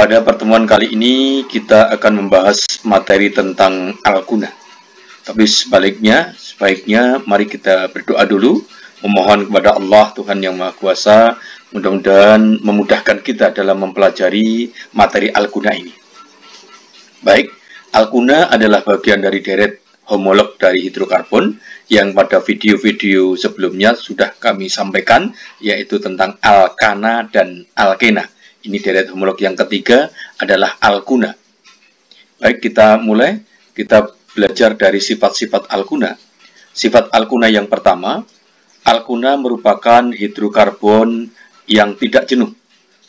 Pada pertemuan kali ini kita akan membahas materi tentang al-kunah. Tapi sebaiknya mari kita berdoa dulu, memohon kepada Allah Tuhan Yang Maha Kuasa, mudah-mudahan memudahkan kita dalam mempelajari materi al-kunah ini. Baik, al-kunah adalah bagian dari deret homolog dari hidrokarbon yang pada video-video sebelumnya sudah kami sampaikan, yaitu tentang alkana dan alkena. Ini deret homolog yang ketiga adalah alkunah. Baik, kita mulai. Kita belajar dari sifat-sifat alkunah. Sifat alkunah yang pertama, alkunah merupakan hidrokarbon yang tidak jenuh.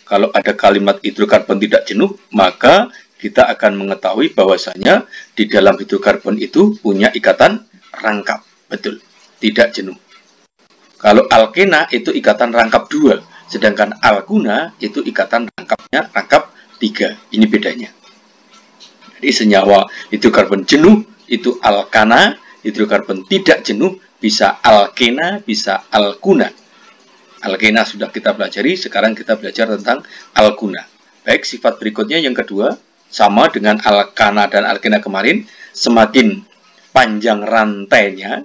Kalau ada kalimat hidrokarbon tidak jenuh, maka kita akan mengetahui bahwasanya di dalam hidrokarbon itu punya ikatan rangkap. Betul, tidak jenuh. Kalau alkena itu ikatan rangkap 2. Sedangkan alkunah itu ikatan rangkapnya rangkap 3. Ini bedanya. Jadi senyawa hidrokarbon jenuh itu alkana, hidrokarbon tidak jenuh bisa alkena, bisa alkunah. Alkena sudah kita pelajari, sekarang kita belajar tentang alkunah. Baik, sifat berikutnya yang kedua, sama dengan alkana dan alkena kemarin, semakin panjang rantainya,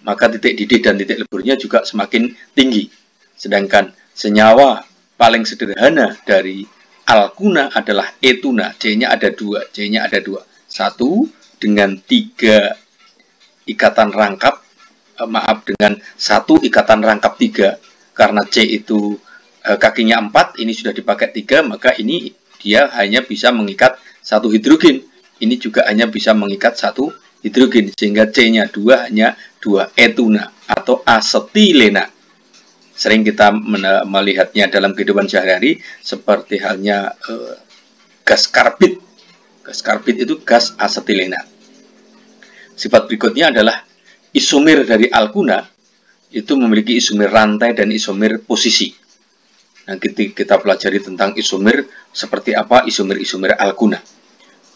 maka titik didih dan titik leburnya juga semakin tinggi. Sedangkan senyawa paling sederhana dari alkunah adalah etuna. C-nya ada 2. C-nya ada 2. 1 dengan 3 ikatan rangkap. Dengan 1 ikatan rangkap 3. Karena C itu kakinya 4, ini sudah dipakai 3, maka ini dia hanya bisa mengikat 1 hidrogen. Ini juga hanya bisa mengikat 1 hidrogen. Sehingga C-nya 2 hanya 2 etuna atau asetilena. Sering kita melihatnya dalam kehidupan sehari-hari seperti halnya gas karbit. Gas karbit itu gas asetilena. Sifat berikutnya adalah isomer dari alkunah itu memiliki isomer rantai dan isomer posisi. Nah, kita pelajari tentang isomer seperti apa isomer alkunah.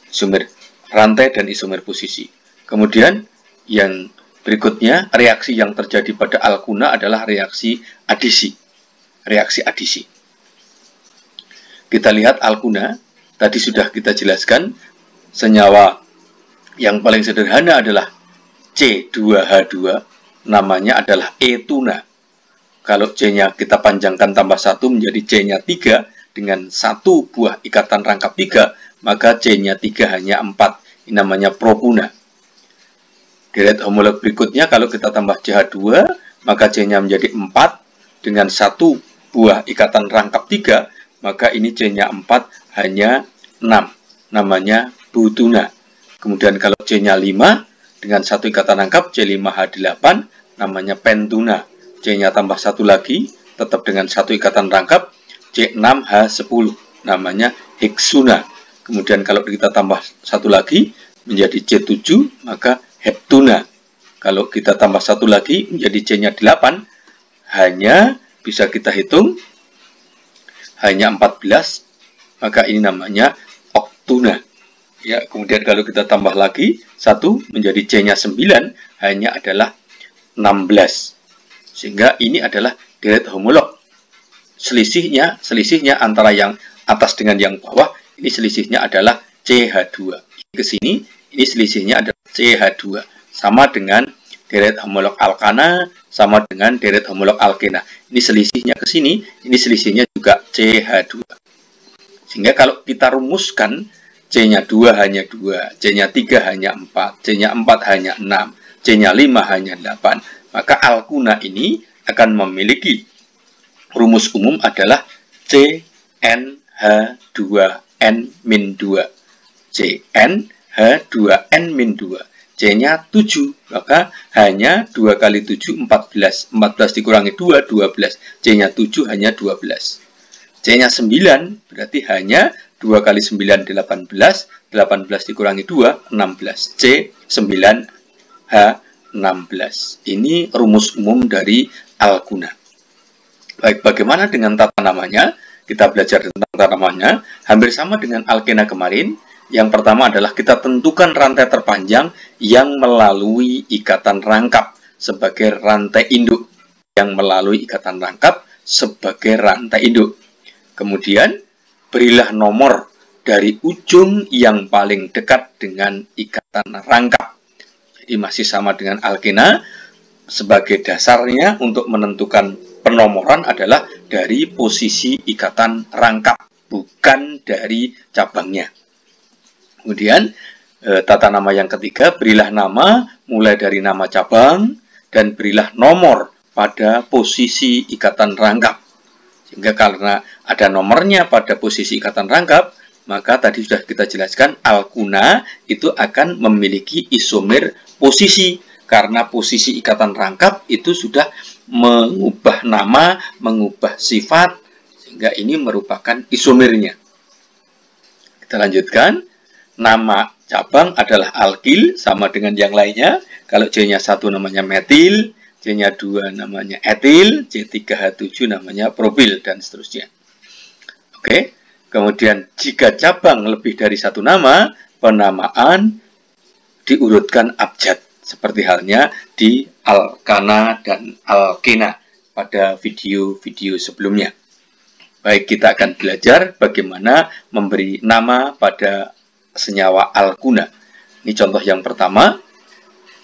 Isomer rantai dan isomer posisi. Kemudian yang berikutnya, reaksi yang terjadi pada alkunah adalah reaksi adisi. Reaksi adisi. Kita lihat alkunah, tadi sudah kita jelaskan, senyawa yang paling sederhana adalah C2H2, namanya adalah etuna. Kalau C-nya kita panjangkan tambah 1 menjadi C-nya 3, dengan 1 buah ikatan rangkap 3, maka C-nya 3 hanya 4. Ini namanya propuna. Deret homolog berikutnya, kalau kita tambah CH2, maka C-nya menjadi 4. Dengan 1 buah ikatan rangkap 3, maka ini C-nya 4 hanya 6. Namanya butuna. Kemudian kalau C-nya 5, dengan 1 ikatan rangkap, C5H8, namanya pentuna. C-nya tambah 1 lagi, tetap dengan 1 ikatan rangkap, C6H10, namanya heksuna. Kemudian kalau kita tambah 1 lagi, menjadi C7, maka heptuna. Kalau kita tambah 1 lagi menjadi C-nya 8, hanya bisa kita hitung hanya 14, maka ini namanya oktuna. Ya, kemudian kalau kita tambah lagi 1 menjadi C-nya 9, hanya adalah 16. Sehingga ini adalah deret homolog. Selisihnya antara yang atas dengan yang bawah, ini selisihnya adalah CH2. Ke sini, ini selisihnya adalah CH2. Sama dengan deret homolog alkana, sama dengan deret homolog alkena. Ini selisihnya ke sini, ini selisihnya juga CH2. Sehingga kalau kita rumuskan, C-nya 2 hanya 2, C-nya 3 hanya 4, C-nya 4 hanya 6, C-nya 5 hanya 8. Maka alkunah ini akan memiliki rumus umum adalah CnH2n-2. CnH2n-2. C-nya 7, maka hanya 2 kali 7, 14. 14 dikurangi 2, 12. C-nya 7 hanya 12. C-nya 9, berarti hanya 2 kali 9, 18. 18 dikurangi 2, 16. C, 9H16. Ini rumus umum dari alkunah. Baik, bagaimana dengan tata namanya? Kita belajar tentang tata namanya. Hampir sama dengan alkena kemarin. Yang pertama adalah kita tentukan rantai terpanjang yang melalui ikatan rangkap sebagai rantai induk. Yang melalui ikatan rangkap sebagai rantai induk. Kemudian, berilah nomor dari ujung yang paling dekat dengan ikatan rangkap. Jadi masih sama dengan alkena, sebagai dasarnya untuk menentukan penomoran adalah dari posisi ikatan rangkap, bukan dari cabangnya. Kemudian tata nama yang ketiga, berilah nama mulai dari nama cabang dan berilah nomor pada posisi ikatan rangkap. Sehingga karena ada nomornya pada posisi ikatan rangkap, maka tadi sudah kita jelaskan alkuna itu akan memiliki isomer posisi. Karena posisi ikatan rangkap itu sudah mengubah nama, mengubah sifat, sehingga ini merupakan isomernya. Kita lanjutkan. Nama cabang adalah alkil, sama dengan yang lainnya. Kalau C-nya 1 namanya metil, C-nya 2 namanya etil, C3H7 namanya propil, dan seterusnya. Oke. Kemudian jika cabang lebih dari satu nama, penamaan diurutkan abjad. Seperti halnya di alkana dan alkena pada video-video sebelumnya. Baik, kita akan belajar bagaimana memberi nama pada senyawa alkuna. Ini contoh yang pertama.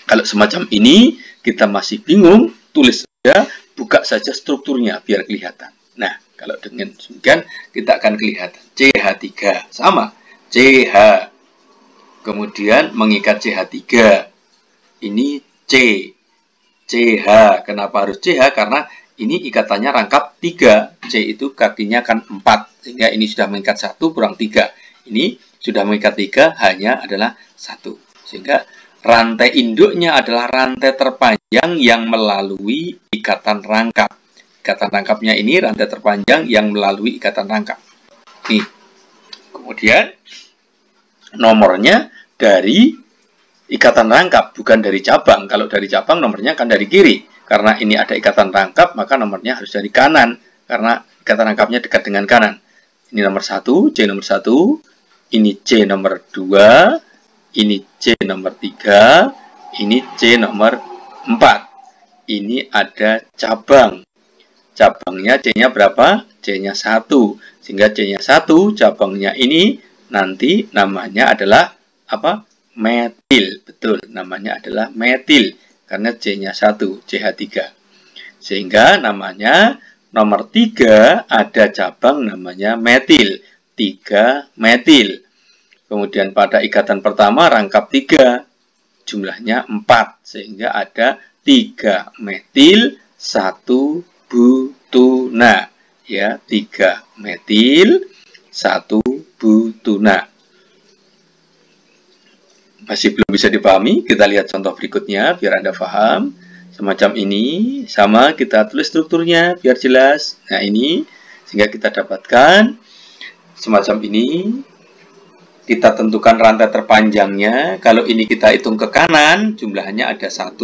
Kalau semacam ini kita masih bingung, tulis saja, buka saja strukturnya biar kelihatan. Nah, kalau dengan demikian kita akan kelihatan. CH3 sama, CH. Kemudian mengikat CH3. Ini C. CH. Kenapa harus CH? Karena ini ikatannya rangkap 3. C itu kakinya kan 4. Sehingga ini sudah mengikat 1 kurang 3. Ini sudah mengikat 3 hanya adalah 1. Sehingga rantai induknya adalah rantai terpanjang yang melalui ikatan rangkap. Ikatan rangkapnya ini rantai terpanjang yang melalui ikatan rangkap. Nih. Kemudian nomornya dari ikatan rangkap, bukan dari cabang. Kalau dari cabang nomornya kan dari kiri. Karena ini ada ikatan rangkap, maka nomornya harus dari kanan. Karena ikatan rangkapnya dekat dengan kanan. Ini nomor 1, C nomor 1. Ini C nomor 2. Ini C nomor 3. Ini C nomor 4. Ini ada cabang. Cabangnya C-nya berapa? C-nya 1. Sehingga C-nya 1, cabangnya ini nanti namanya adalah apa? Metil. Betul, namanya adalah metil. Karena C-nya 1, CH3. Sehingga namanya nomor 3 ada cabang namanya metil. 3 metil. Kemudian pada ikatan pertama rangkap 3. Jumlahnya 4. Sehingga ada 3 metil, 1 butuna. Ya, 3 metil, 1 butuna. Masih belum bisa dipahami? Kita lihat contoh berikutnya biar Anda paham. Semacam ini, sama kita tulis strukturnya biar jelas. Nah, ini sehingga kita dapatkan semacam ini. Kita tentukan rantai terpanjangnya. Kalau ini kita hitung ke kanan, jumlahnya ada 1,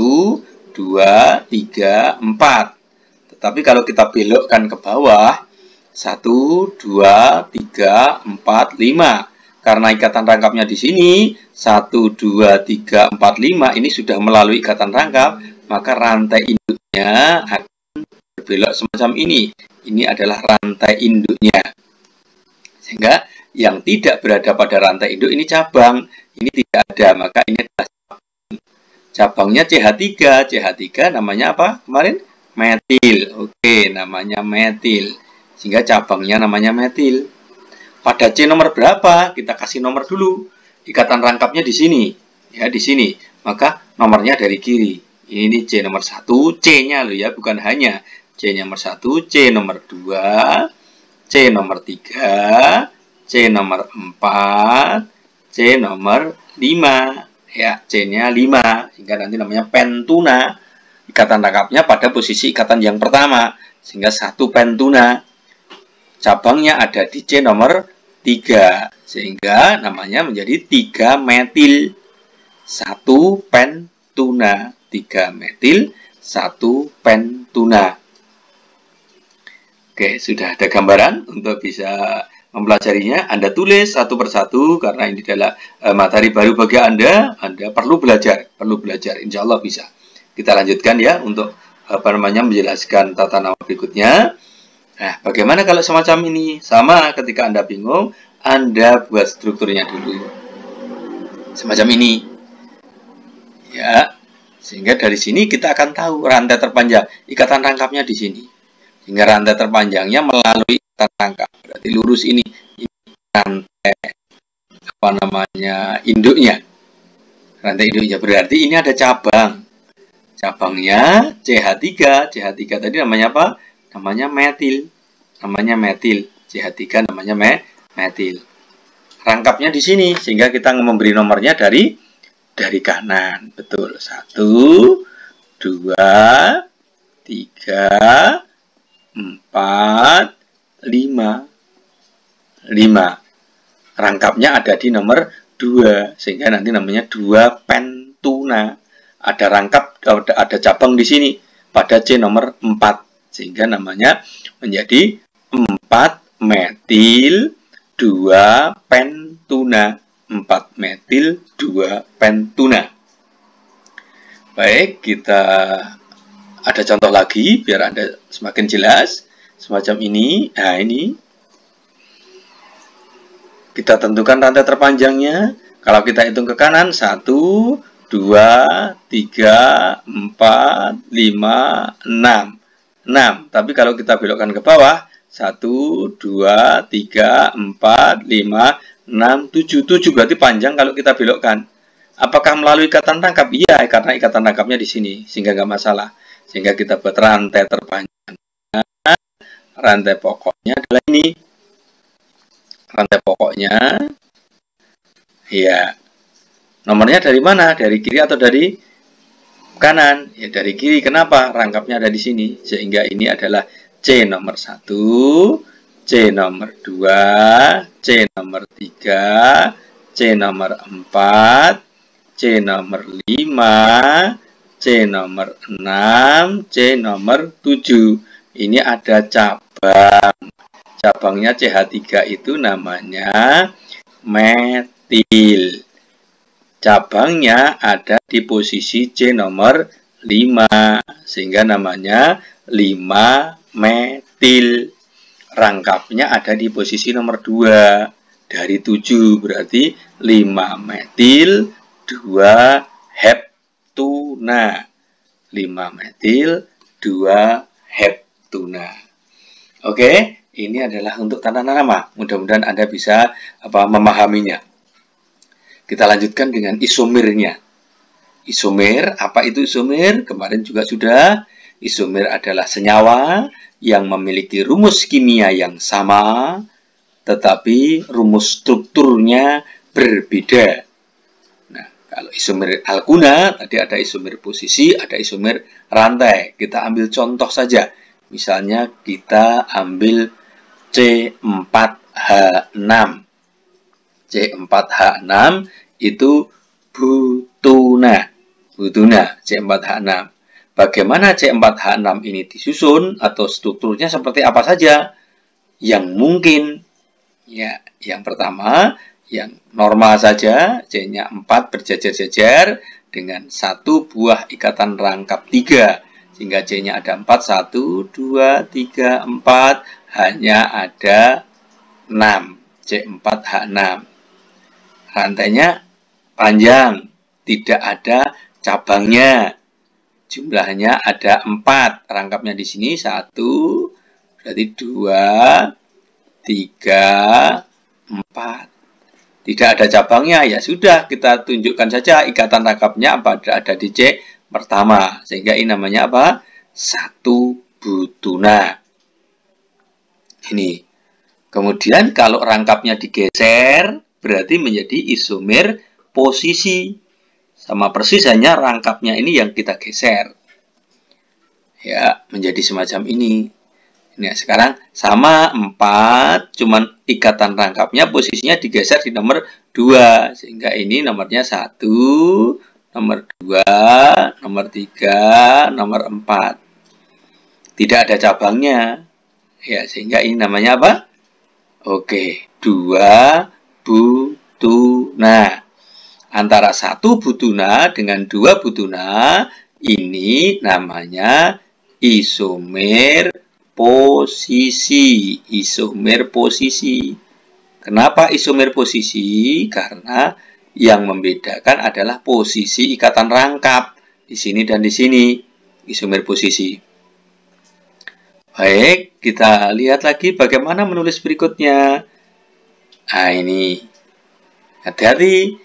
2, 3, 4. Tetapi kalau kita belokkan ke bawah, 1, 2, 3, 4, 5. Karena ikatan rangkapnya di sini, 1, 2, 3, 4, 5, ini sudah melalui ikatan rangkap, maka rantai induknya akan berbelok semacam ini. Ini adalah rantai induknya. Sehingga yang tidak berada pada rantai induk ini cabang. Ini tidak ada, maka ini adalah cabang. Cabangnya CH3. CH3 namanya apa kemarin? Metil. Oke, namanya metil. Sehingga cabangnya namanya metil. Pada C nomor berapa? Kita kasih nomor dulu. Ikatan rangkapnya di sini. Ya, di sini. Maka nomornya dari kiri. Ini C nomor 1. C-nya loh ya, bukan hanya. C nomor 1, C nomor 2, C nomor 3, C nomor 4, C nomor 5. Ya, C-nya 5. Sehingga nanti namanya pentuna. Ikatan rangkapnya pada posisi ikatan yang pertama. Sehingga 1 pentuna. Cabangnya ada di C nomor 3. Sehingga namanya menjadi 3 metil. 1 pentuna. 3 metil, 1 pentuna. Oke, sudah ada gambaran untuk bisa mempelajarinya. Anda tulis satu persatu karena ini adalah materi baru bagi Anda. Anda perlu belajar, insya Allah bisa. Kita lanjutkan ya untuk menjelaskan tata nama berikutnya. Nah, bagaimana kalau semacam ini? Sama ketika Anda bingung, Anda buat strukturnya dulu. Semacam ini. Ya. Sehingga dari sini kita akan tahu rantai terpanjang. Ikatan rangkapnya di sini. Sehingga rantai terpanjangnya melalui ikatan rangkap. Berarti lurus ini rantai induknya. Rantai induknya berarti ini ada cabang. Cabangnya CH3. CH3 tadi namanya apa? Namanya metil. CH3 namanya metil. Rangkapnya di sini sehingga kita memberi nomornya dari kanan. Betul. 1 2 3 4 5. Rangkapnya ada di nomor 2 sehingga nanti namanya 2 pentuna. Ada rangkap, ada cabang di sini pada C nomor 4 sehingga namanya menjadi 4 metil 2 pentuna. 4 metil 2 pentuna. Baik, kita ada contoh lagi biar Anda semakin jelas. Semacam ini. Nah, ini kita tentukan rantai terpanjangnya. Kalau kita hitung ke kanan, 1, 2, 3, 4, 5, 6. 6. Tapi kalau kita belokkan ke bawah, 1, 2, 3, 4, 5, 6, 7. 7 berarti panjang kalau kita belokkan. Apakah melalui ikatan rangkap? Iya, karena ikatan rangkapnya di sini, sehingga nggak masalah. Sehingga kita buat rantai terpanjang. Rantai pokoknya adalah ini. Rantai pokoknya, ya, nomornya dari mana? Dari kiri atau dari kanan? Ya, dari kiri. Kenapa? Rangkapnya ada di sini. Sehingga ini adalah C nomor 1, C nomor 2, C nomor 3, C nomor 4, C nomor 5, C nomor 6, C nomor 7. Ini ada cabang. Cabangnya CH3 itu namanya metil. Cabangnya ada di posisi C nomor 5. Sehingga namanya 5 metil. Rangkapnya ada di posisi nomor 2. Dari 7 berarti 5 metil 2 heptuna. 5 metil 2 heptuna. Oke. Ini adalah untuk tanda nama. Mudah-mudahan Anda bisa memahaminya. Kita lanjutkan dengan isomernya. Isomer, apa itu isomer? Kemarin juga sudah. Isomer adalah senyawa yang memiliki rumus kimia yang sama, tetapi rumus strukturnya berbeda. Nah, kalau isomer alkuna, tadi ada isomer posisi, ada isomer rantai. Kita ambil contoh saja. Misalnya kita ambil C4H6. C4H6 itu butuna. C4H6. Bagaimana C4H6 ini disusun atau strukturnya seperti apa saja? Yang mungkin, ya, yang pertama, yang normal saja, C-nya 4 berjejer-jejer dengan 1 buah ikatan rangkap 3. Sehingga C-nya ada 4, 1, 2, 3, 4, hanya ada 6, C4H6. Rantainya panjang, tidak ada cabangnya. Jumlahnya ada 4, rangkapnya di sini 1, berarti 2, 3, 4. Tidak ada cabangnya, ya sudah, kita tunjukkan saja ikatan rangkapnya apa ada di C pertama. Sehingga ini namanya apa? 1 butuna. Ini. Kemudian kalau rangkapnya digeser, berarti menjadi isomer posisi. Sama persis, hanya rangkapnya ini yang kita geser. Ya, menjadi semacam ini. Nah, sekarang sama 4, cuman ikatan rangkapnya posisinya digeser di nomor 2. Sehingga ini nomornya 1, nomor 2, nomor 3, nomor 4. Tidak ada cabangnya. Ya, sehingga ini namanya apa? Oke, 2 butuna. Antara 1 butuna dengan 2 butuna, ini namanya isomer posisi. Isomer posisi. Kenapa isomer posisi? Karena yang membedakan adalah posisi ikatan rangkap di sini dan di sini, isomer posisi. Baik, kita lihat lagi bagaimana menulis berikutnya. Nah, ini. Hati-hati.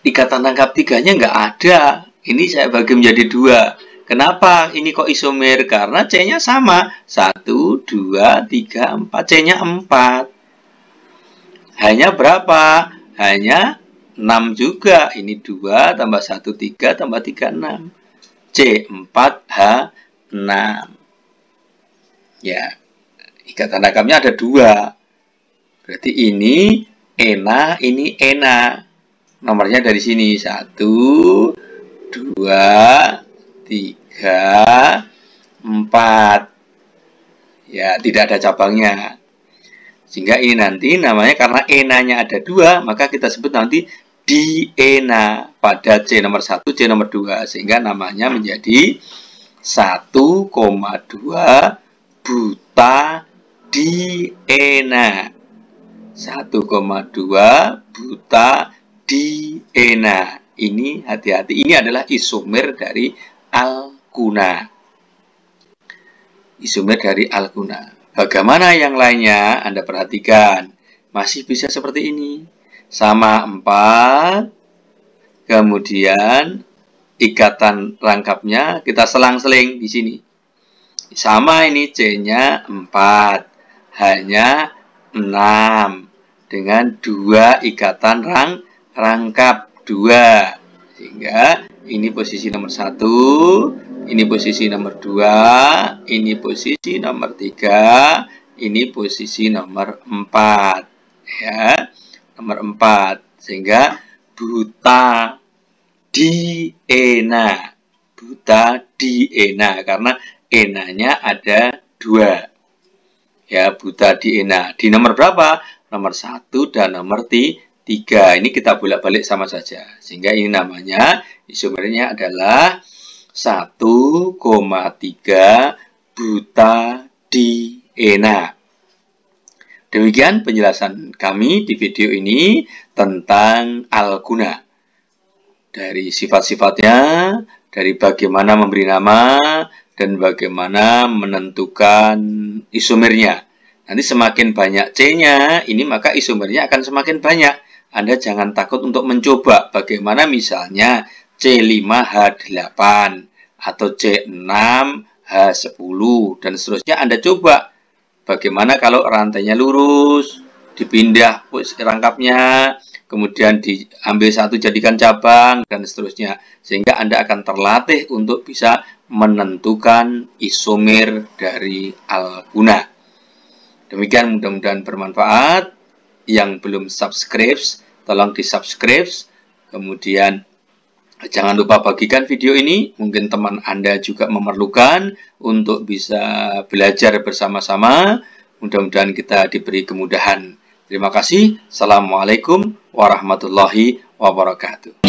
Ikatan rangkap 3-nya nggak ada. Ini saya bagi menjadi 2. Kenapa ini kok isomer? Karena C-nya sama. 1, 2, 3, 4. C-nya 4. Hanya berapa? Hanya 6 juga. Ini 2 tambah 1, 3 tambah 3, 6. C, 4, H, 6. Ya, ikatan rangkapnya ada 2. Berarti ini ena, ini ena. Nomornya dari sini. 1, 2, 3, 4. Ya, tidak ada cabangnya. Sehingga ini nanti namanya karena enanya ada 2, maka kita sebut nanti diena pada C nomor 1, C nomor 2. Sehingga namanya menjadi 1,2 buta diena. 1,2 buta diena. Ini hati-hati. Ini adalah isomer dari alkuna. Isomer dari alkuna. Bagaimana yang lainnya? Anda perhatikan. Masih bisa seperti ini. Sama 4. Kemudian ikatan rangkapnya kita selang-seling di sini. Sama ini C-nya 4. Hanya 6. Dengan 2 ikatan rangkap 2. Sehingga ini posisi nomor 1. Ini posisi nomor 2. Ini posisi nomor 3. Ini posisi nomor 4. Ya, nomor 4. Sehingga buta diena. Buta diena. Karena enanya ada 2. Ya, buta diena. Di nomor berapa? Nomor 1 dan nomor 3. Ini kita bolak-balik sama saja. Sehingga ini namanya isomernya adalah 1,3 buta diena. Demikian penjelasan kami di video ini tentang alkuna. Dari sifat-sifatnya, dari bagaimana memberi nama, dan bagaimana menentukan isomernya. Nanti semakin banyak C-nya, ini maka isomernya akan semakin banyak. Anda jangan takut untuk mencoba. Bagaimana misalnya C5H8 atau C6H10 dan seterusnya. Anda coba. Bagaimana kalau rantainya lurus, dipindah rangkapnya, kemudian diambil satu jadikan cabang, dan seterusnya. Sehingga Anda akan terlatih untuk bisa menentukan isomer dari alkuna. Demikian, mudah-mudahan bermanfaat. Yang belum subscribe, tolong di-subscribe. Kemudian jangan lupa bagikan video ini. Mungkin teman Anda juga memerlukan untuk bisa belajar bersama-sama. Mudah-mudahan kita diberi kemudahan. Terima kasih. Assalamualaikum warahmatullahi wabarakatuh.